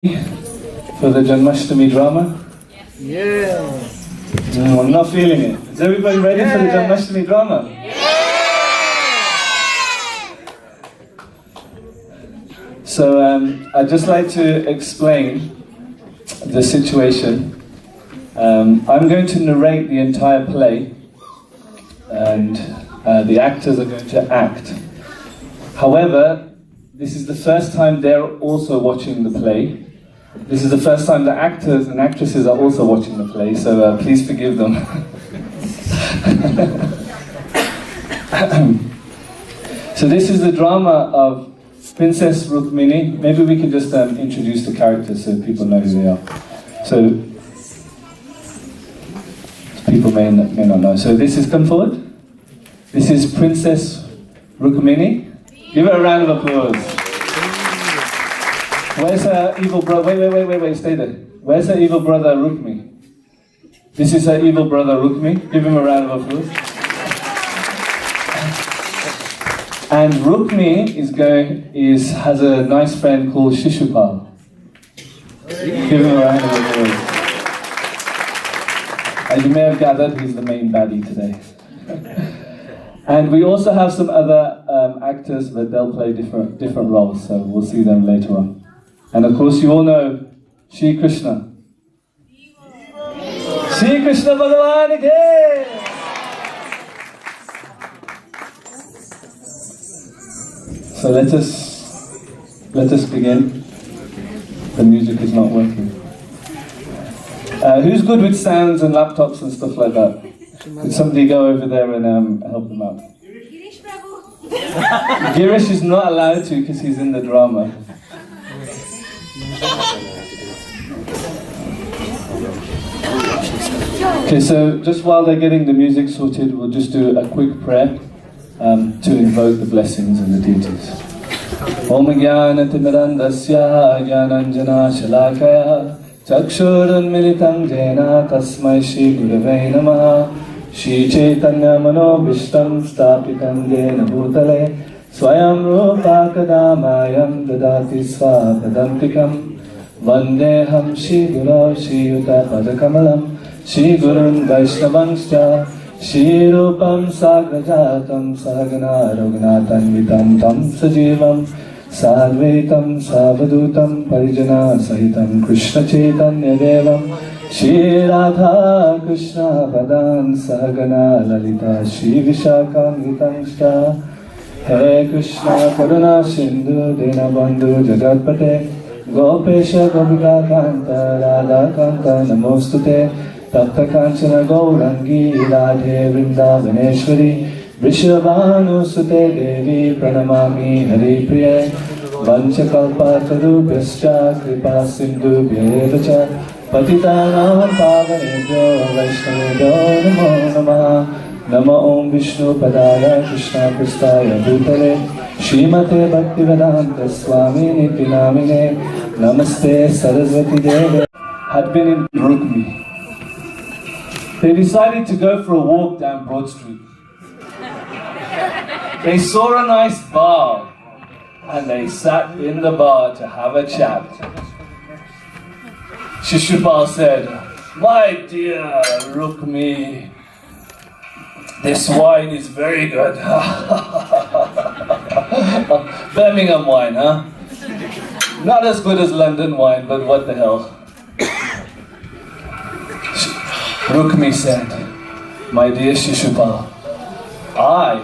for the Janmashtami drama? Yeah. No, I'm not feeling it. Is everybody ready for the Janmashtami drama? So I'd just like to explain the situation. I'm going to narrate the entire play, and the actors are going to act. However, this is the first time they're also watching the play. This is the first time the actors and actresses are also watching the play, so please forgive them. So this is the drama of Princess Rukmini. Maybe we can just introduce the characters so people know who they are. So people may not know. So this is, come forward. This is Princess Rukmini. Give her a round of applause. Where's her evil brother? Wait, stay there. Where's her evil brother Rukmi? This is her evil brother Rukmi. Give him a round of applause. And Rukmi has a nice friend called Shishupal. Give him a round of applause. As you may have gathered, he's the main baddie today. And we also have some other actors, but they'll play different roles, so we'll see them later on. And of course, you all know Sri Krishna. Sri Krishna Bhagavan ki! So let us begin. The music is not working. Who's good with sounds and laptops and stuff like that? Could somebody go over there and help them out? Girish is not allowed to because he's in the drama. Okay, so just while they're getting the music sorted, we'll just do a quick prayer to invoke the blessings of the deities. Om Jnana Timirandasya Jnananjana Shalakaya Chakshurun Militam Jena Tasmai Shri Gurave Namaha Shri Chaitanya Mano Bhishtam Stapitam Jena Bhutale Swayam Rupa Kadamayam Dadati Svapadantikam Vandeham Shri Guru Shri Yuta Padakamalam Shri Gurun Vaishnavanscha Shri Rupam Sagrajatam Sahagana Raghunathanvitam Tam Sajivam Sadvaitam Savadutam Parijana Sahitam Krishna Chaitanya Devam Shri Radha Krishna Padan Sahagana Lalita Shri Vishakam Hare Krishna Karuna Sindhu Dinabandhu Jagatpate Gopesha Gopika Kanta Radha Kanta Namostute Tapta Kanchana Gaurangi Radhe Vrindavaneshwari Vrishabhanu Sute Devi Pranamami Hari Priya Vanchakalpa Tarubhyascha Kripa Sindhu Bhyevacha Patitanam Pavanebhyo Vaishnavebhyo Namo Namaha Nama Om Vishnu Padaya Krishna Prastaya Bhutale Srimate Bhaktivedanta Swami Niti Namine Namaste Saraswati Deve had been in Rukmi. They decided to go for a walk down Broad Street. They saw a nice bar and they sat in the bar to have a chat. Shishupal said, "My dear Rukmi, this wine is very good." Birmingham wine, huh? Not as good as London wine, but what the hell. Rukmi said, "My dear Shishupal, I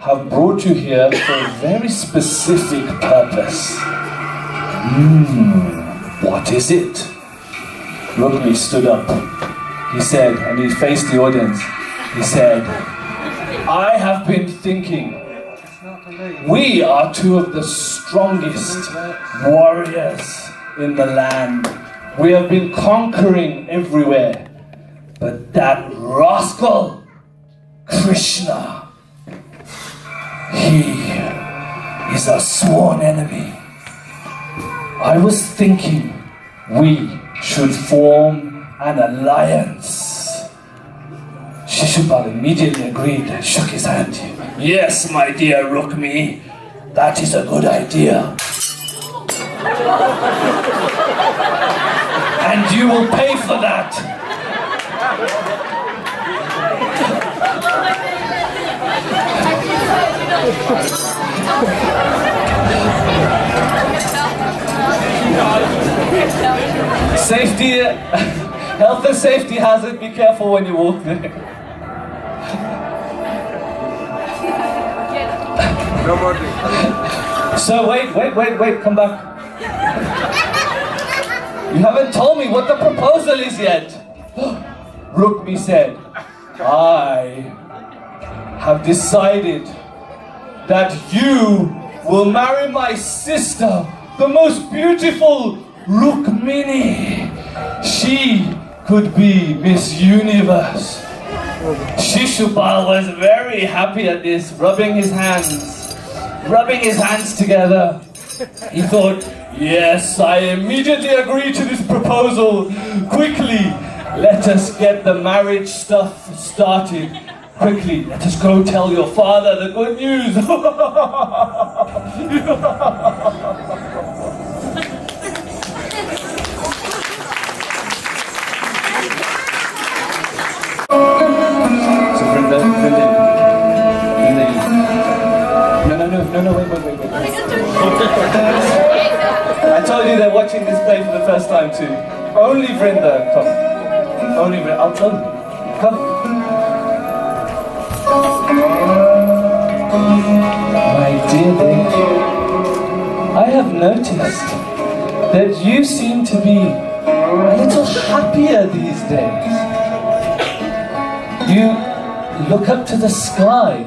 have brought you here for a very specific purpose." What is it? Rukmi stood up. He said, and he faced the audience. He said, "I have been thinking, we are two of the strongest warriors in the land. We have been conquering everywhere. But that rascal, Krishna, he is a sworn enemy. I was thinking we should form an alliance." Shishupal immediately agreed and shook his hand. "Yes, my dear Rukmi, that is a good idea." And you will pay for that. Safety, health and safety hazard, be careful when you walk there. No more. So wait, come back. You haven't told me what the proposal is yet. Rukmi said, I have decided that you will marry my sister, the most beautiful Rukmini. She could be Miss Universe. Shishupal was very happy at this, rubbing his hands together. He thought, yes, I immediately agree to this proposal. Quickly, let us get the marriage stuff started. Quickly, let us go tell your father the good news. So Brinda, no, wait. I told you they're watching this play for the first time too. Only Brinda, come. Only Brinda, I'll tell you. Come. My dear baby, I have noticed that you seem to be a little happier these days. You look up to the sky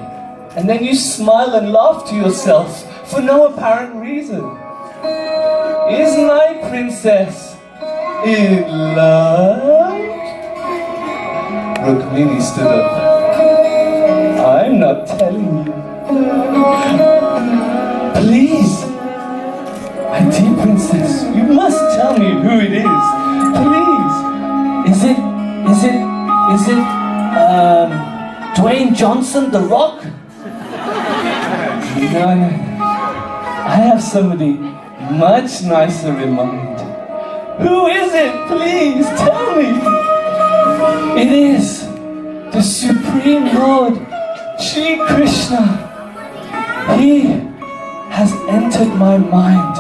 and then you smile and laugh to yourself for no apparent reason. Is my princess in love? Rukmini stood up. I'm not telling you. Please, my dear princess, you must tell me who it is. Please. Is it Dwayne Johnson, The Rock? No. I have somebody much nicer in mind. Who is it? Please tell me. It is the Supreme Lord Sri Krishna. He has entered my mind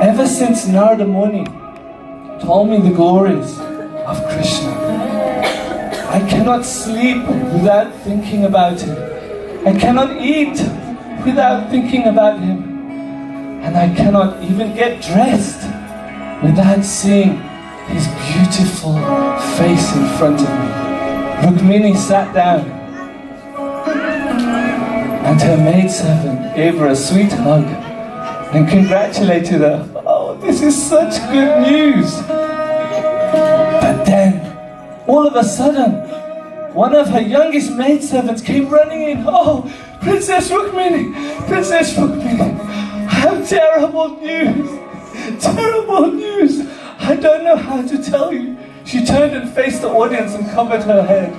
ever since Narada Muni told me the glories of Krishna. I cannot sleep without thinking about him. I cannot eat without thinking about him. And I cannot even get dressed without seeing his beautiful face in front of me. Rukmini sat down and her maidservant gave her a sweet hug and congratulated her. Oh, this is such good news. But then, all of a sudden, one of her youngest maidservants came running in. Oh, Princess Rukmini, Princess Rukmini, I have terrible news, terrible news. I don't know how to tell you. She turned and faced the audience and covered her head.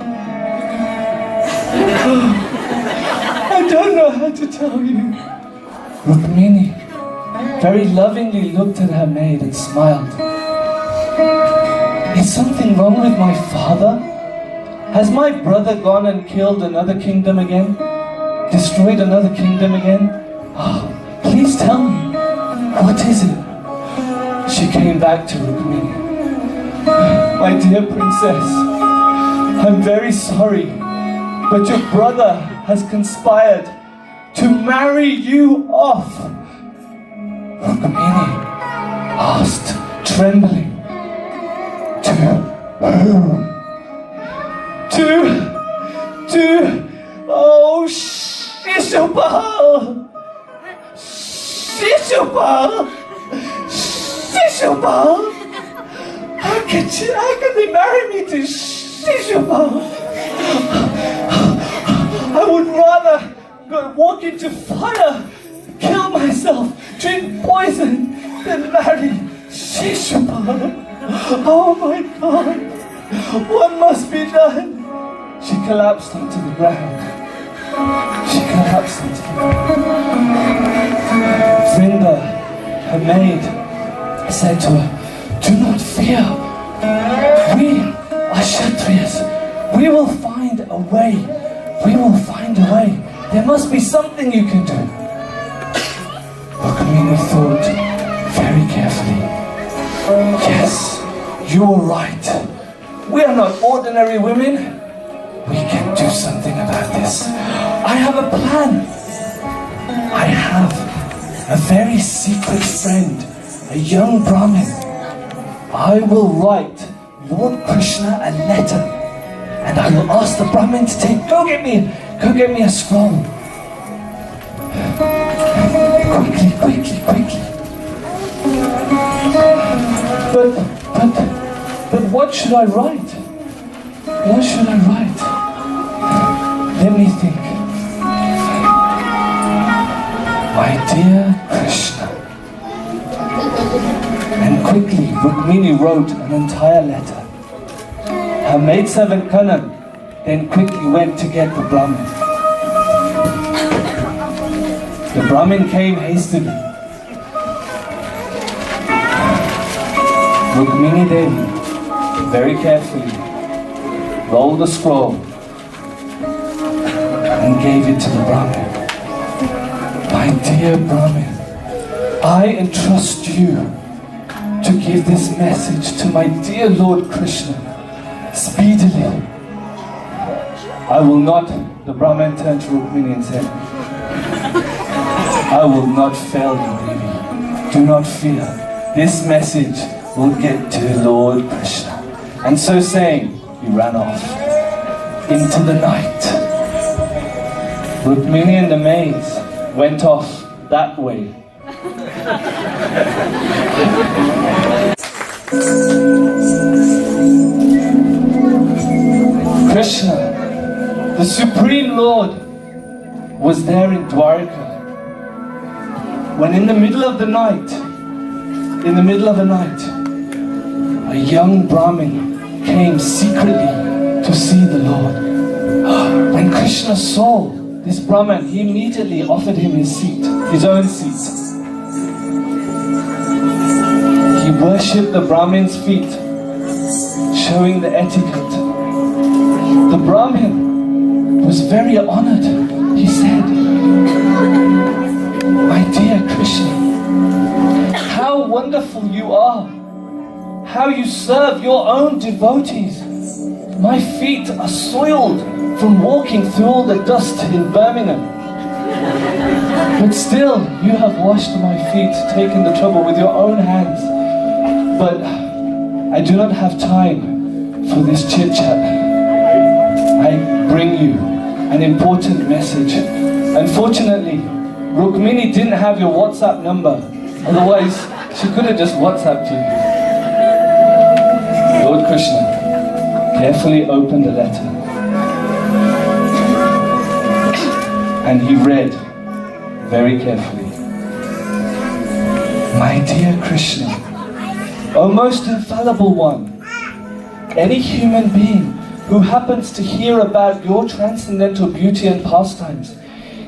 I don't know how to tell you. Rukmini very lovingly looked at her maid and smiled. Is something wrong with my father? Has my brother gone and killed another kingdom again? Destroyed another kingdom again? Oh, please tell me, what is it? She came back to Rukmini. My dear princess, I'm very sorry, but your brother has conspired to marry you off. Rukmini asked, trembling, to whom? Oh, Shishupal! Shishupal! How can they marry me to Shishupal? I would rather walk into fire, kill myself, drink poison, than marry Shishupal. Oh my God! What must be done? She collapsed onto the ground. Vrinda, her maid, said to her, Do not fear. We are Kshatriyas. We will find a way. We will find a way. There must be something you can do. Rukmini thought very carefully. Yes, you are right. We are not ordinary women. We can do something about this. I have a plan. I have a very secret friend, a young Brahmin. I will write Lord Krishna a letter, and I will ask the Brahmin to go get me a scroll. Quickly. But what should I write? What should I write? Let me think. My dear Krishna. And quickly, Rukmini wrote an entire letter. Her maidservant Kanan then quickly went to get the Brahmin. The Brahmin came hastily. Rukmini Devi very carefully rolled the scroll and gave it to the Brahmin. My dear Brahmin, I entrust you to give this message to my dear Lord Krishna speedily. I will not, the Brahmin turned to Rukmini and said, I will not fail you, Devi. Do not fear. This message will get to Lord Krishna. And so saying, he ran off into the night. Rukmini and the maids went off that way. Krishna, the Supreme Lord, was there in Dwarka when in the middle of the night, a young Brahmin came secretly to see the Lord. When Krishna saw this Brahmin, he immediately offered him his seat, his own seat. He worshipped the Brahmin's feet, showing the etiquette. The Brahmin was very honored. He said, my dear Krishna, how wonderful you are. How you serve your own devotees. My feet are soiled from walking through all the dust in Birmingham. But still, you have washed my feet, taken the trouble with your own hands. But I do not have time for this chit-chat. I bring you an important message. Unfortunately, Rukmini didn't have your WhatsApp number. Otherwise, she could have just WhatsApped you. Lord Krishna carefully opened the letter. And he read very carefully. My dear Krishna, O most infallible one, any human being who happens to hear about your transcendental beauty and pastimes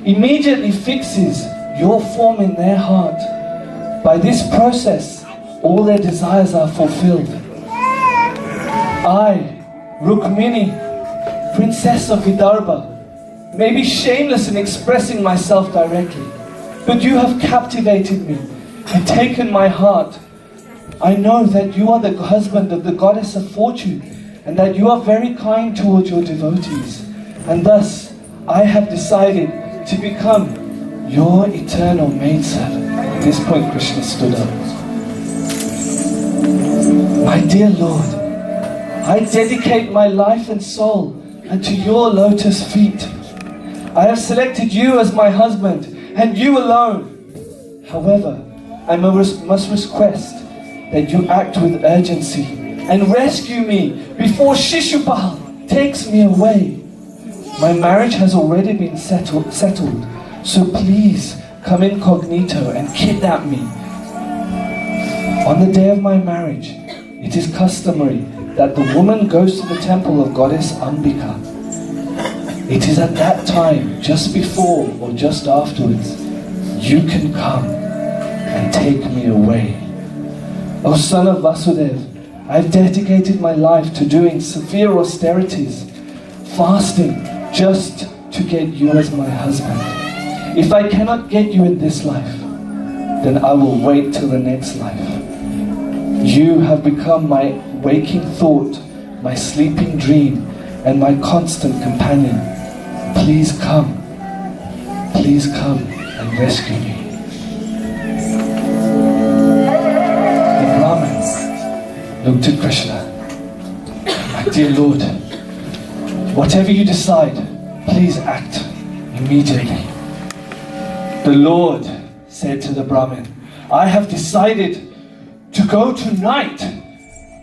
immediately fixes your form in their heart. By this process, all their desires are fulfilled. I, Rukmini, Princess of Vidarbha, may be shameless in expressing myself directly, but you have captivated me and taken my heart. I know that you are the husband of the goddess of fortune and that you are very kind towards your devotees. And thus, I have decided to become your eternal maidservant. At this point, Krishna stood up. My dear Lord, I dedicate my life and soul unto your lotus feet. I have selected you as my husband, and you alone. However, I must request that you act with urgency and rescue me before Shishupal takes me away. My marriage has already been settled, so please come incognito and kidnap me. On the day of my marriage, it is customary that the woman goes to the temple of goddess Ambika. It is at that time, just before or just afterwards, you can come and take me away. O son of Vasudev, I have dedicated my life to doing severe austerities, fasting, just to get you as my husband. If I cannot get you in this life, then I will wait till the next life. You have become my waking thought, my sleeping dream, and my constant companion. Please come and rescue me. The Brahmin looked at Krishna. My dear Lord, whatever you decide, please act immediately. The Lord said to the Brahmin, I have decided to go tonight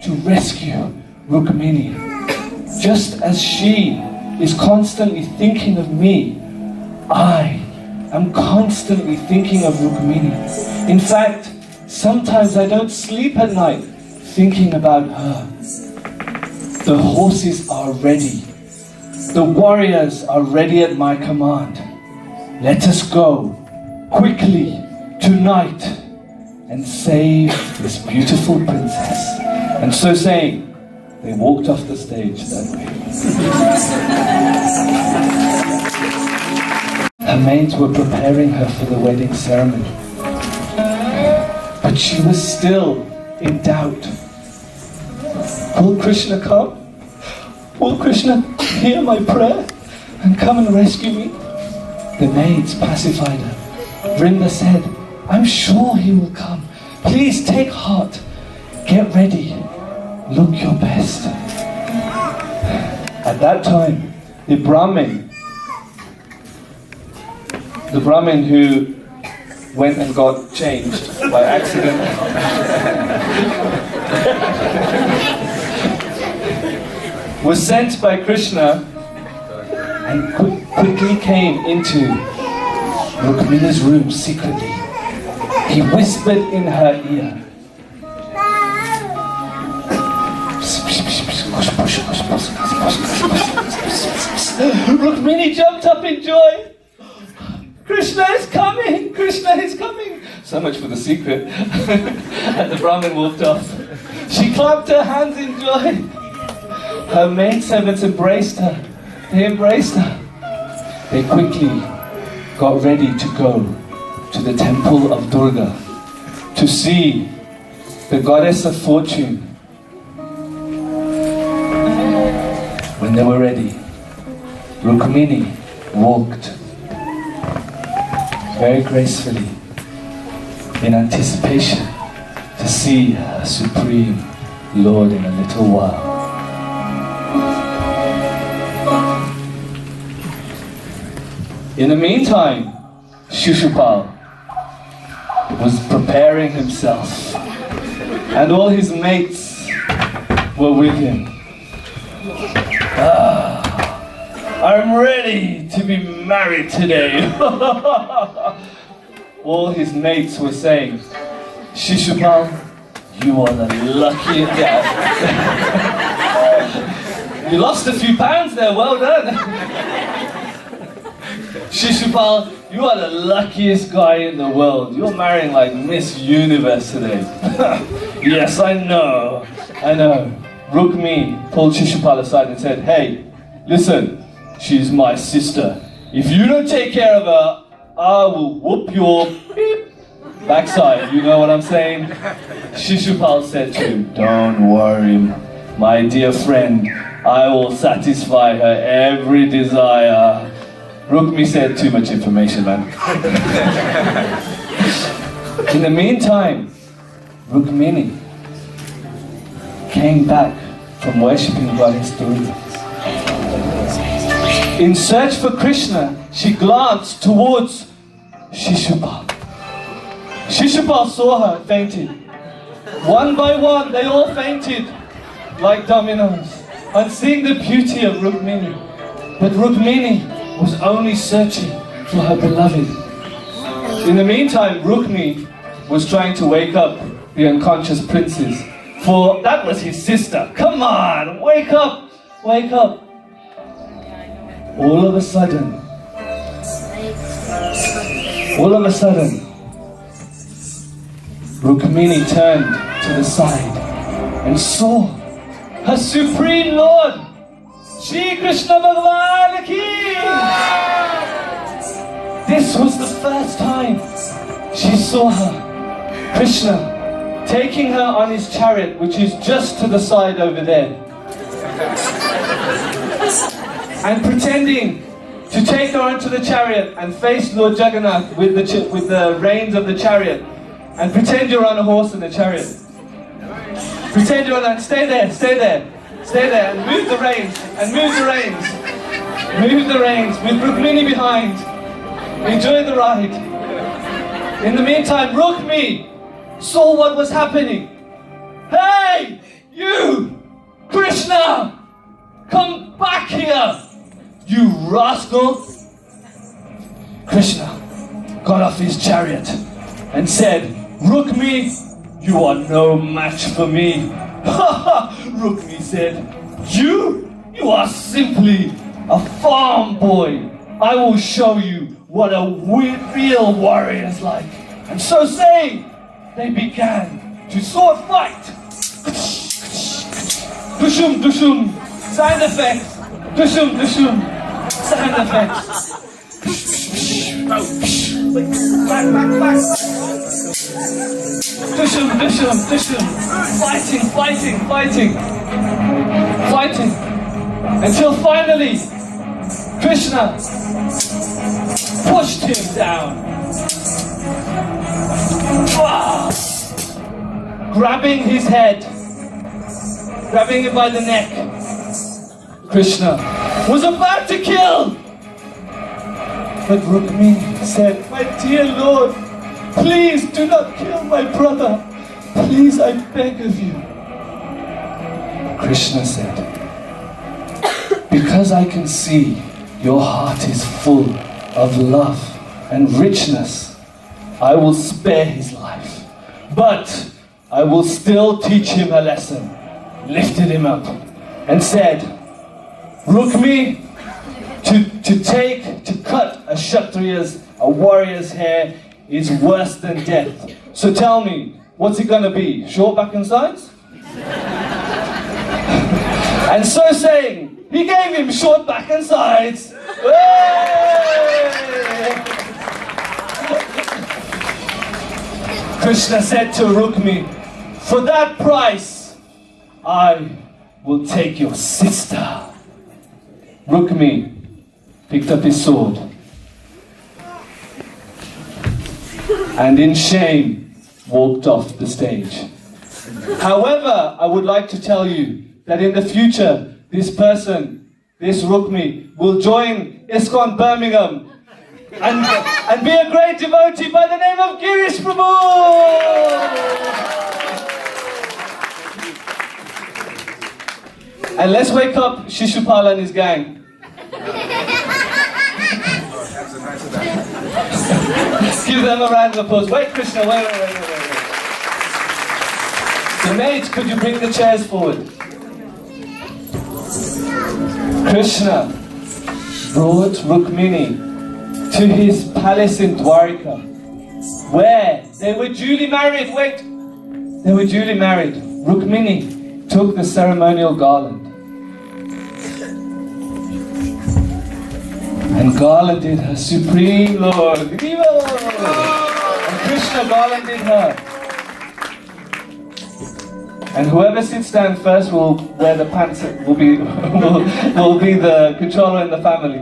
to rescue Rukmini. Just as she is constantly thinking of me, I am constantly thinking of Rukmini. In fact, sometimes I don't sleep at night thinking about her. The horses are ready. The warriors are ready at my command. Let us go quickly tonight and save this beautiful princess. And so saying, they walked off the stage that way. Her maids were preparing her for the wedding ceremony. But she was still in doubt. Will Krishna come? Will Krishna hear my prayer and come and rescue me? The maids pacified her. Vrinda said, I'm sure he will come. Please take heart. Get ready. Look your best. At that time, the Brahmin who went and got changed by accident was sent by Krishna and quickly came into Rukmini's room secretly. He whispered in her ear, Rukmini jumped up in joy. Krishna is coming! Krishna is coming! So much for the secret. And the Brahmin walked off. She clapped her hands in joy. Her maidservants embraced her. They embraced her. They quickly got ready to go to the temple of Durga to see the goddess of fortune. When they were ready, Rukmini walked very gracefully in anticipation to see her supreme Lord in a little while. In the meantime, Shishupal was preparing himself, and all his mates were with him. I'm ready to be married today. All his mates were saying, Shishupal, you are the luckiest guy. You lost a few pounds there, well done. Shishupal, you are the luckiest guy in the world. You're marrying like Miss Universe today. Yes, I know. Rukmini pulled Shishupal aside and said, hey, listen, she's my sister. If you don't take care of her, I will whoop your beep backside. You know what I'm saying? Shishupal said to him, don't worry, my dear friend. I will satisfy her every desire. Rukmini said, too much information, man. In the meantime, Rukmini came back from worshipping goddess Durga. In search for Krishna, she glanced towards Shishupal. Shishupal saw her, fainted. One by one, they all fainted like dominoes on seeing the beauty of Rukmini. But Rukmini was only searching for her beloved. In the meantime, Rukmini was trying to wake up the unconscious princes, for that was his sister. Come on, wake up, wake up. All of a sudden, Rukmini turned to the side and saw her Supreme Lord, Sri Krishna Bhagavan ki. This was the first time she saw her, Krishna, taking her on his chariot, which is just to the side over there, and pretending to take her onto the chariot and face Lord Jagannath with the reins of the chariot, and pretend you're on a horse in the chariot. Pretend you're on that. Stay there, and move the reins, move the reins with Rukmini behind. Enjoy the ride. In the meantime, Rukmi saw what was happening. Hey, you, Krishna, come back here, you rascal. Krishna got off his chariot and said, Rukmi, you are no match for me. Rukmi said, you are simply a farm boy. I will show you what a real warrior is like. And so saying, they began to sword fight. Dushum, dushum, sound effects. Dushum, dushum, sound effects. Back. Dushum, dushum, dushum. Fighting. Until finally, Krishna pushed him down. Wow. Grabbing his head, grabbing him by the neck. Krishna was about to kill. But Rukmini said, my dear Lord, please do not kill my brother. Please, I beg of you. Krishna said, because I can see your heart is full of love and richness, I will spare his life. But I will still teach him a lesson. Lifted him up and said, Rukmi, to cut a Kshatriya's, a warrior's hair is worse than death. So tell me, what's it gonna be? Short back and sides? And so saying, he gave him short back and sides. Krishna said to Rukmi, for that price, I will take your sister. Rukmi picked up his sword and in shame walked off the stage. However, I would like to tell you that in the future, this person, this Rukmi, will join ISKCON Birmingham and be a great devotee by the name of Girish Prabhu! And let's wake up Shishupal and his gang. Give them a round of applause. Wait, Krishna, wait. The maids, could you bring the chairs forward? Krishna brought Rukmini to his palace in Dwarika, where they were duly married. They were duly married. Rukmini took the ceremonial garland and garlanded her Supreme Lord. And Krishna garlanded her. And whoever sits down first will wear the pants, will be the controller in the family.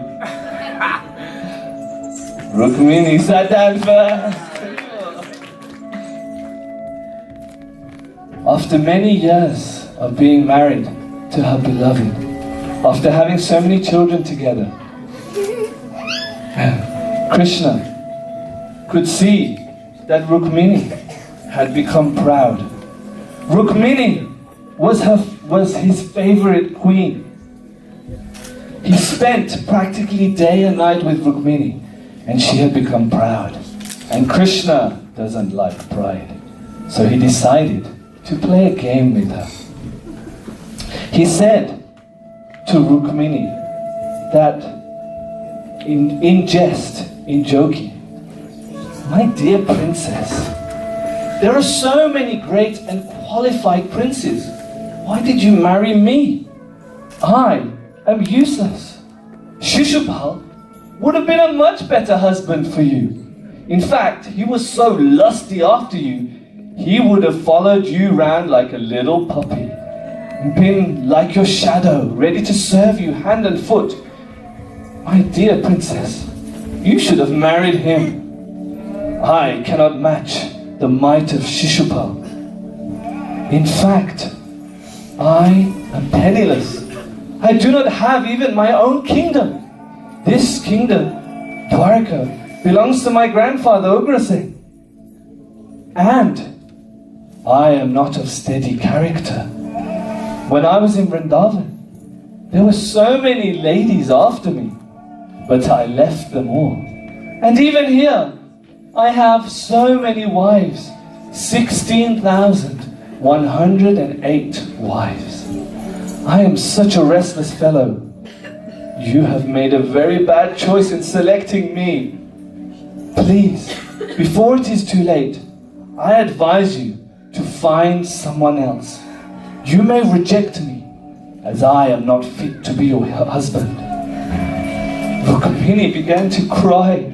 Rukmini sat down first. After many years of being married to her beloved, after having so many children together, Krishna could see that Rukmini had become proud. Rukmini was his favorite queen. He spent practically day and night with Rukmini, and she had become proud. And Krishna doesn't like pride, so he decided to play a game with her. He said to Rukmini that in jest, in joking, my dear princess, There are so many great and qualified princes. Why did you marry me? I am useless. Shishupal would have been a much better husband for you. In fact, he was so lusty after you, he would have followed you round like a little puppy, and been like your shadow, ready to serve you hand and foot. My dear princess, you should have married him. I cannot match the might of Shishupal. In fact, I am penniless. I do not have even my own kingdom. This kingdom, Dwarka, belongs to my grandfather Ugrasena. And I am not of steady character. When I was in Vrindavan, there were so many ladies after me, but I left them all. And even here, I have so many wives, 16,108 wives. I am such a restless fellow. You have made a very bad choice in selecting me. Please, before it is too late, I advise you to find someone else. You may reject me, as I am not fit to be your husband. Rukmini began to cry.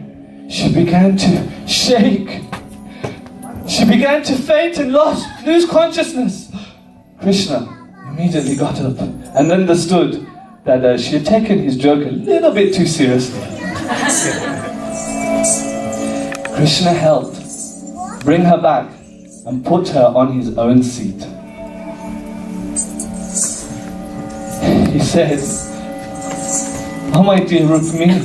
She began to shake. She began to faint and lose consciousness. Krishna immediately got up and understood that she had taken his joke a little bit too seriously. Krishna helped bring her back and put her on his own seat. He said, "Oh my dear Rukmini,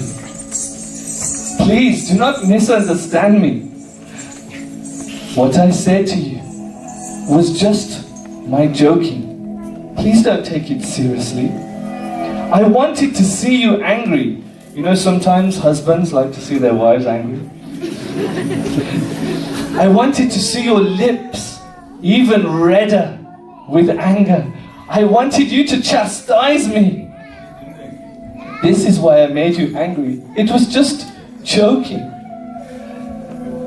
please do not misunderstand me. What I said to you was just my joking. Please don't take it seriously. I wanted to see you angry." You know, sometimes husbands like to see their wives angry. "I wanted to see your lips even redder with anger. I wanted you to chastise me. This is why I made you angry. It was just joking."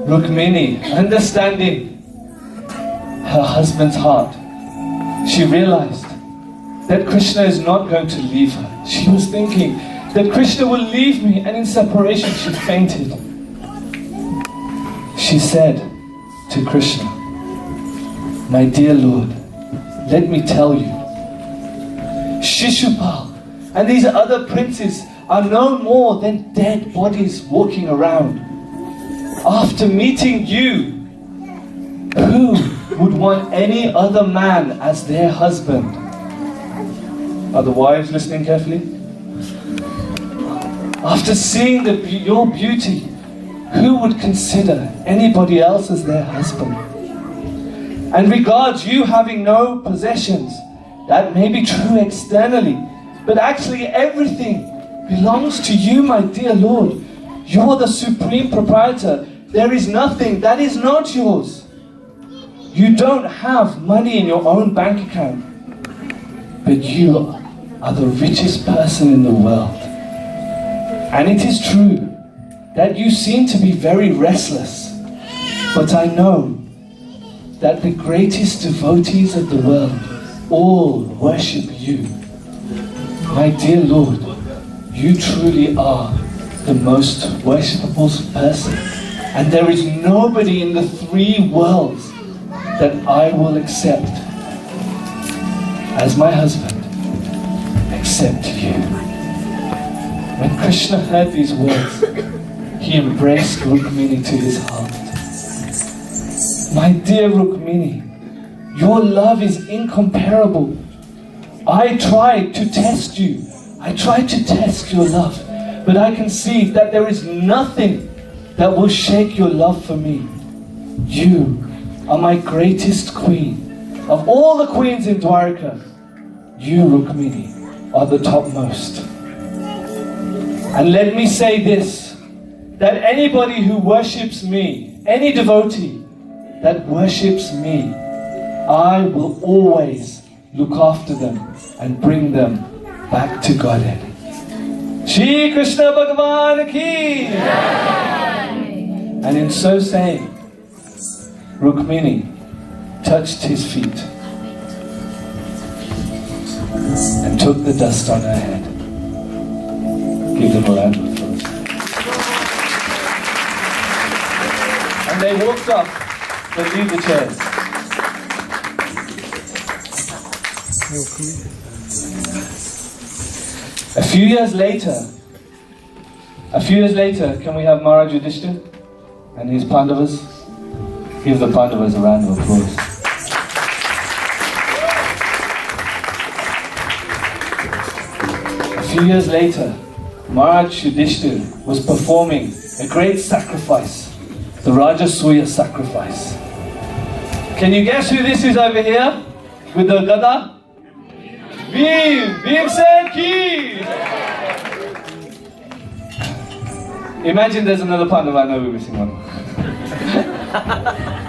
Rukmini, understanding her husband's heart, she realized that Krishna is not going to leave her. She was thinking that Krishna will leave me, and in separation she fainted. She said to Krishna, "My dear Lord, let me tell you, Shishupal and these other princes are no more than dead bodies walking around. After meeting you, who would want any other man as their husband?" Are the wives listening carefully? "After seeing your beauty, who would consider anybody else as their husband? And regards you having no possessions, that may be true externally, but actually everything belongs to you, my dear Lord. You're the supreme proprietor. There is nothing that is not yours. You don't have money in your own bank account, but you are the richest person in the world. And it is true that you seem to be very restless, but I know that the greatest devotees of the world all worship you. My dear Lord, you truly are the most worshipable person, and there is nobody in the three worlds that I will accept as my husband except you." When Krishna heard these words, he embraced Rukmini to his heart. "My dear Rukmini, your love is incomparable. I tried to test you. I tried to test your love, but I can see that there is nothing that will shake your love for me. You are my greatest queen. Of all the queens in Dwarka, you, Rukmini, are the topmost. And let me say this, that anybody who worships me, any devotee that worships me, I will always look after them and bring them back to Godhead." Shri Krishna Bhagavan ki! And in so saying, Rukmini touched his feet and took the dust on her head. Give them a round of applause. And they walked up to leave the chairs. A few years later, can we have Maharaj Yudhishthira and his Pandavas? Give the Pandavas a round of applause. A few years later, Maharaj Yudhishthira was performing a great sacrifice, the Rajasuya sacrifice. Can you guess who this is over here with the Gada? Bhim said ki! Imagine there's another Pandava, I know we're missing one.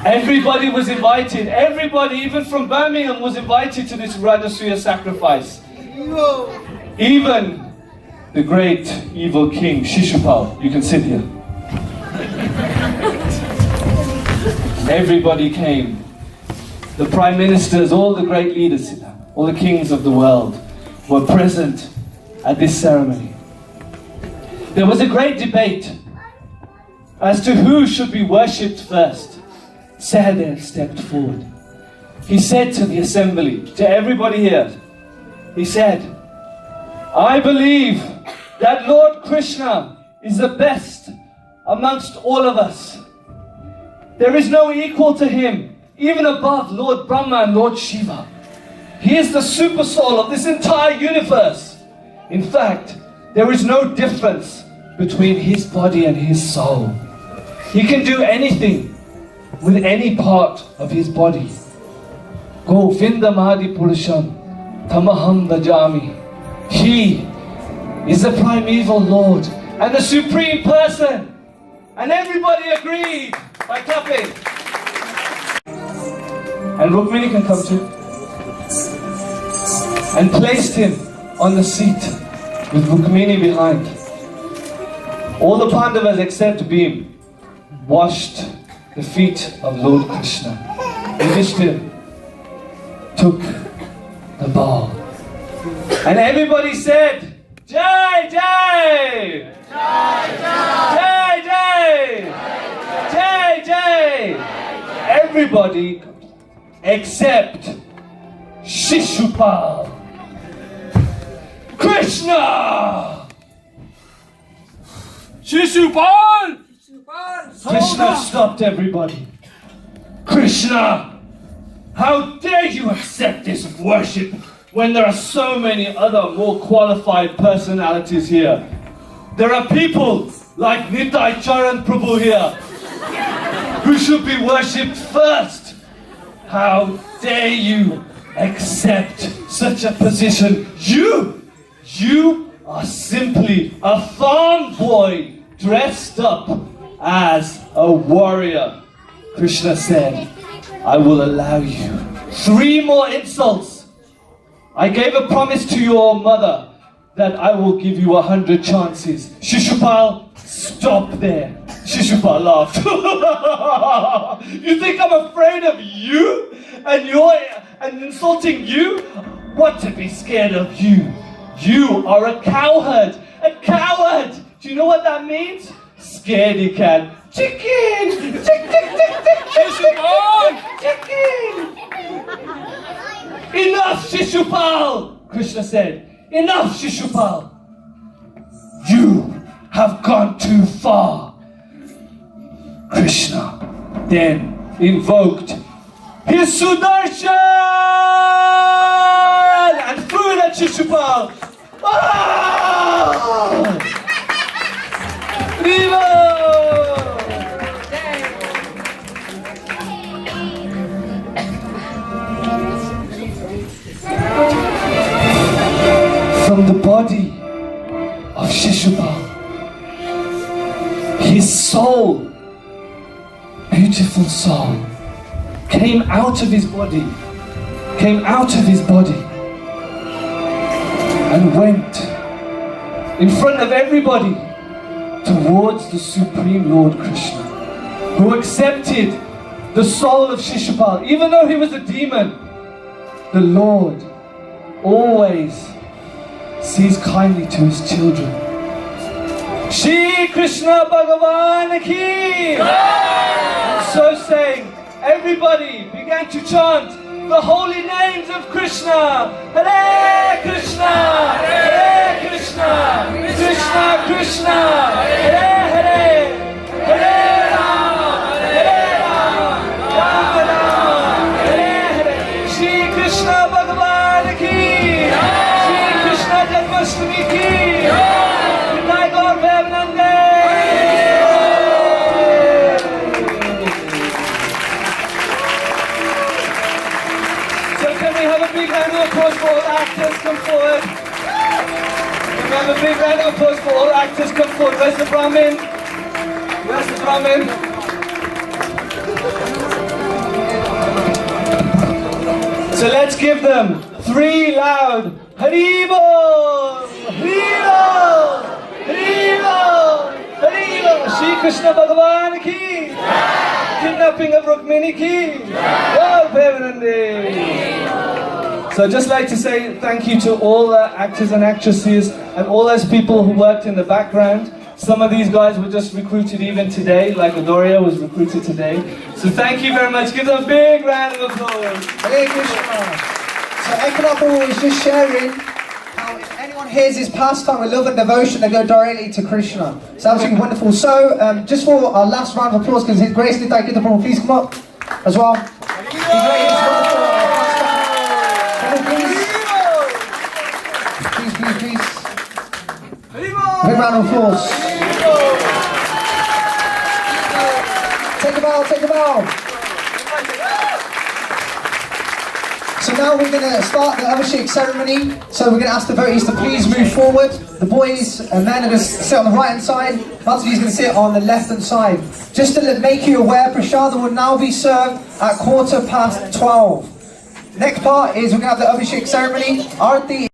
Everybody was invited, everybody, even from Birmingham, was invited to this Rajasuya sacrifice. Even the great evil king, Shishupal, you can sit here. Everybody came. The prime ministers, all the great leaders, all the kings of the world were present at this ceremony. There was a great debate as to who should be worshipped first. Sahadev stepped forward. He said to the assembly, to everybody here, he said, I believe that Lord Krishna is the best amongst all of us. There is no equal to him, even above Lord Brahma and Lord Shiva. He is the super soul of this entire universe. In fact, there is no difference between his body and his soul. He can do anything with any part of his body. Govinda Mahadi Purusham Tamaham Bhajami. He is the primeval Lord and the supreme person. And everybody agreed by clapping. And Rukmini can come too. And placed him on the seat with Rukmini behind. All the Pandavas except Bhim washed the feet of Lord Krishna. Yudhishthira took the bowl. And everybody said, Jai Jai! Jai Jai! Jai Jai! Jai Jai! Everybody except Shishupal. Krishna! Shishupal! Krishna stopped everybody. Krishna! How dare you accept this worship when there are so many other more qualified personalities here? There are people like Nitai Charan Prabhu here who should be worshipped first. How dare you accept such a position? You are simply a farm boy dressed up as a warrior. Krishna said, I will allow you 3 more insults. I gave a promise to your mother that I will give you 100 chances. Shishupal, stop there. Shishupal laughed. You think I'm afraid of you? And insulting you? What to be scared of you? You are a cowherd. A coward! Do you know what that means? Scaredy cat. Chicken! Chick, chick, chick, chick, chick, chicken! Enough, Shishupal! Krishna said. Enough, Shishupal! You have gone too far. Krishna then invoked his Sudarshan and threw it at Shishupal. Ah! Lila! From the body of Shishupal, his soul, beautiful soul, came out of his body, and went in front of everybody towards the Supreme Lord Krishna, who accepted the soul of Shishupal. Even though he was a demon, the Lord always sees kindly to his children. Shri Krishna Bhagavan ki! And so saying, everybody began to chant the holy names of Krishna. Hare Krishna, Hare Krishna, Krishna Krishna, Hare Hare, Hare Rama, Hare Rama, Rama Rama, Hare Hare. Shri Krishna Bhagavan ki, Shri Krishna Janmashtami ki, Nitai Gaur Bhavanande. Big round of applause for all actors, come forward. Can we have a big round of applause for all actors, come forward. Where's the Brahmin? Where's the Brahmin? So let's give them 3 loud Haribol! Haribol! Haribol! Haribol! Shri Krishna Bhagavan ki! Kidnapping of Rukmini ki! Gaur Bhavanande! So I'd just like to say thank you to all the actors and actresses and all those people who worked in the background. Some of these guys were just recruited even today, like Adoria was recruited today. So thank you very much. Give them a big round of applause. Hare Krishna. So Ekadashi is just sharing how if anyone hears his pastime with love and devotion, they go directly to Krishna. So absolutely wonderful. So just for our last round of applause, because His Grace Nitai Kirtan, please come up as well. Please. Big round of applause. Take a bow. So now we're going to start the Abhisheck ceremony. So we're going to ask the devotees to please move forward. The boys and men are going to sit on the right hand side. Mataji is going to sit on the left hand side. Just to make you aware, Prasadam will now be served at 12:15. Next part is we're going to have the Abhisheck ceremony. Arati